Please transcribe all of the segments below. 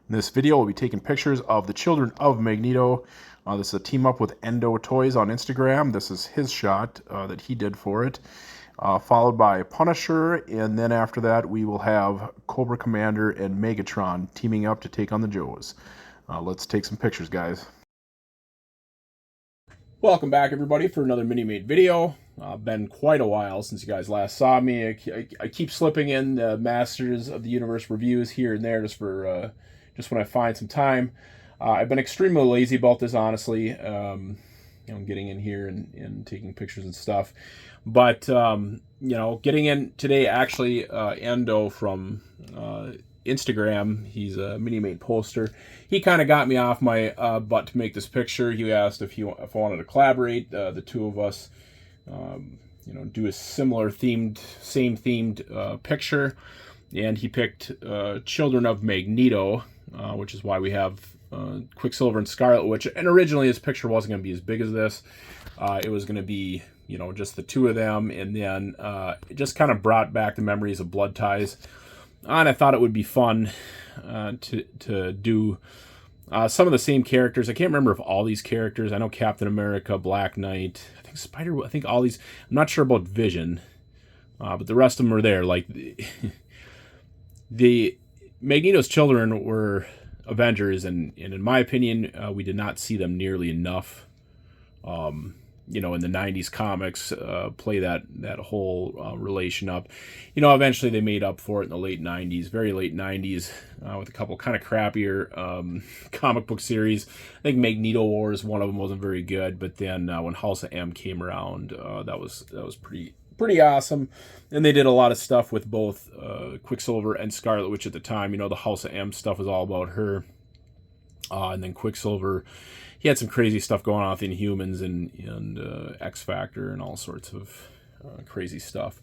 In this video, we'll be taking pictures of the children of Magneto. This is a team up with Endo Toys on Instagram. This is his shot that he did for it. Followed by Punisher, and then after that we will have Cobra Commander and Megatron teaming up to take on the Joes. Let's take some pictures, guys. Welcome back, everybody, for another Mini-Made video. Been quite a while since you guys last saw me. I keep slipping in the Masters of the Universe reviews here and there just when I find some time. I've been extremely lazy about this, honestly. Getting in here and taking pictures and stuff. But, getting in today, actually, Endo from Instagram, he's a Mini-Made poster. He kind of got me off my butt to make this picture. He asked if I wanted to collaborate, the two of us, do a similar same themed picture. And he picked Children of Magneto, which is why we have Quicksilver and Scarlet Witch. And originally his picture wasn't going to be as big as this. It was going to be, just the two of them. And then it just kind of brought back the memories of Blood Ties. And I thought it would be fun to do some of the same characters. I can't remember if all these characters. I know Captain America, Black Knight, I think Spider. I think all these. I'm not sure about Vision, but the rest of them are there. Like the Magneto's children were Avengers, and in my opinion, we did not see them nearly enough. In the 90s comics, play that whole relation up. Eventually they made up for it in the late 90s, very late 90s, with a couple kind of crappier comic book series. I think Magneto Wars, one of them, wasn't very good, but then when House of M came around, that was pretty awesome. And they did a lot of stuff with both Quicksilver and Scarlet Witch at the time. The House of M stuff was all about her. And then Quicksilver, he had some crazy stuff going on with Inhumans and X Factor and all sorts of crazy stuff.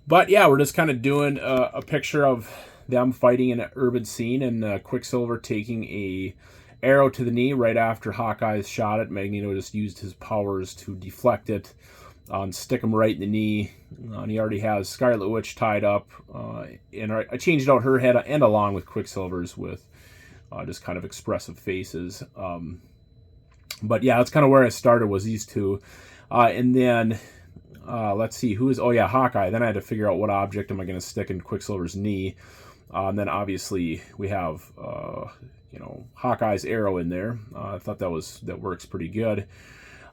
But yeah, we're just kind of doing a picture of them fighting in an urban scene, and Quicksilver taking a arrow to the knee right after Hawkeye's shot it. Magneto just used his powers to deflect it and stick him right in the knee. And he already has Scarlet Witch tied up. And I changed out her head and along with Quicksilver's with just kind of expressive faces. But yeah, that's kind of where I started, was these two. And then, let's see, Hawkeye. Then I had to figure out what object am I going to stick in Quicksilver's knee. And then obviously we have, Hawkeye's arrow in there. I thought that works pretty good.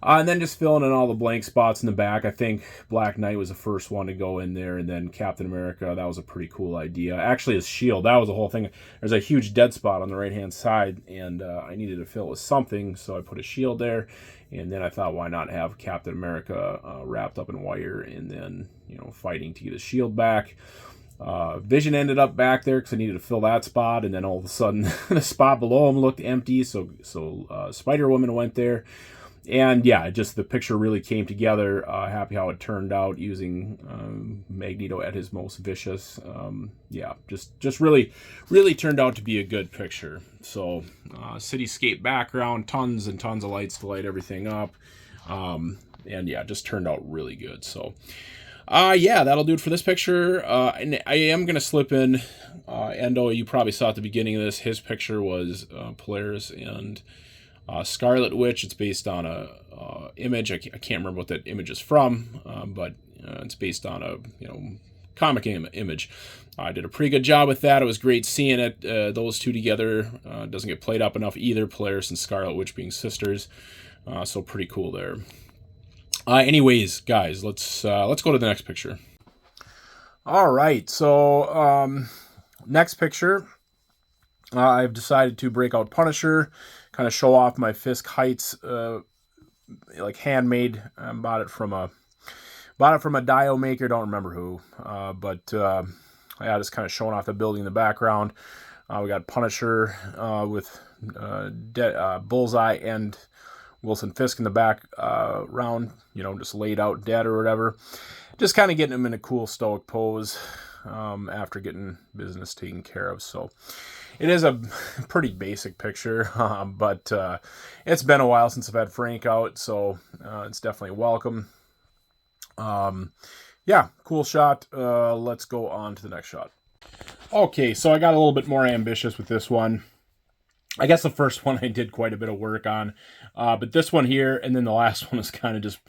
And then just filling in all the blank spots in the back. I think Black Knight was the first one to go in there, and then Captain America, that was a pretty cool idea. Actually, his shield, that was the whole thing. There's a huge dead spot on the right-hand side, and I needed to fill it with something, so I put a shield there. And then I thought, why not have Captain America wrapped up in wire and then, fighting to get his shield back. Vision ended up back there because I needed to fill that spot, and then all of a sudden the spot below him looked empty, so Spider-Woman went there. And yeah, just the picture really came together. Happy how it turned out using Magneto at his most vicious. Just really turned out to be a good picture. So cityscape background, tons and tons of lights to light everything up. And yeah, just turned out really good. So that'll do it for this picture. And I am going to slip in Endo. You probably saw at the beginning of this, his picture was Polaris and Scarlet Witch. It's based on a image. I can't remember what that image is from, but it's based on a comic image. I did a pretty good job with that. It was great seeing it. Those two together doesn't get played up enough either. Polaris and Scarlet Witch being sisters, so pretty cool there. Anyways, guys, let's go to the next picture. All right, so next picture. I've decided to break out Punisher, kind of show off my Fisk Heights, like handmade. Bought it from a dio maker. Don't remember who, but just kind of showing off the building in the background. We got Punisher with Bullseye and Wilson Fisk in the background, just laid out dead or whatever. Just kind of getting him in a cool stoic pose after getting business taken care of. So it is a pretty basic picture, but it's been a while since I've had Frank out, so it's definitely welcome. Yeah, cool shot. Let's go on to the next shot. Okay, so I got a little bit more ambitious with this one. I guess the first one I did quite a bit of work on, but this one here, and then the last one is kind of just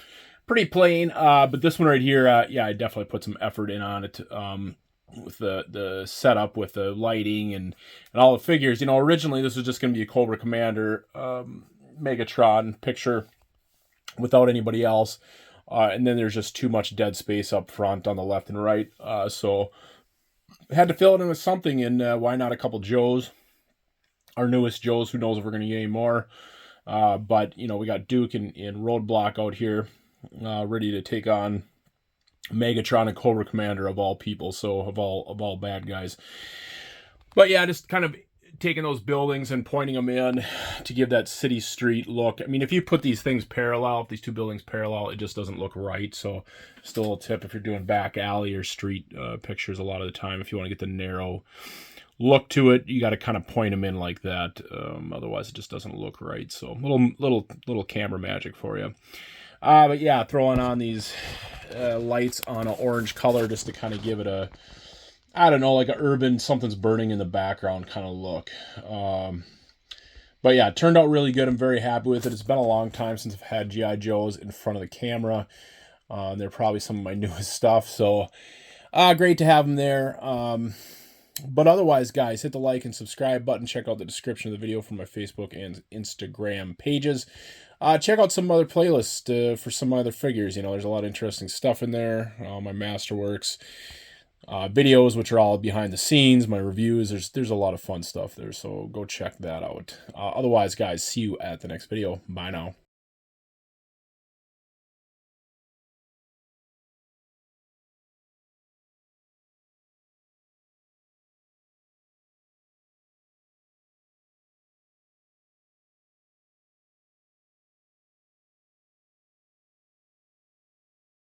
pretty plain. But this one right here, yeah, I definitely put some effort in on it. With the setup, with the lighting and all the figures. You know, originally this was just going to be a Cobra Commander Megatron picture without anybody else. And then there's just too much dead space up front on the left and right. So I had to fill it in with something, and why not a couple Joes? Our newest Joes, who knows if we're going to get any more. But, you know, we got Duke and Roadblock out here ready to take on Megatron and Cobra Commander of all people, so of all bad guys. But yeah, just kind of taking those buildings and pointing them in to give that city street look. I mean, if you put these things parallel, if these two buildings parallel, it just doesn't look right. So still a tip if you're doing back alley or street pictures a lot of the time, if you want to get the narrow look to it, you got to kind of point them in like that. Otherwise it just doesn't look right. So little camera magic for you. But yeah, throwing on these lights on an orange color just to kind of give it a, I don't know, like an urban something's burning in the background kind of look. But yeah, it turned out really good. I'm very happy with it. It's been a long time since I've had G.I. Joes in front of the camera. They're probably some of my newest stuff. So great to have them there. But otherwise, guys, hit the like and subscribe button. Check out the description of the video for my Facebook and Instagram pages. Check out some other playlists for some other figures. You know, there's a lot of interesting stuff in there. My Masterworks videos, which are all behind the scenes, my reviews. There's a lot of fun stuff there, so go check that out. Otherwise, guys, see you at the next video. Bye now.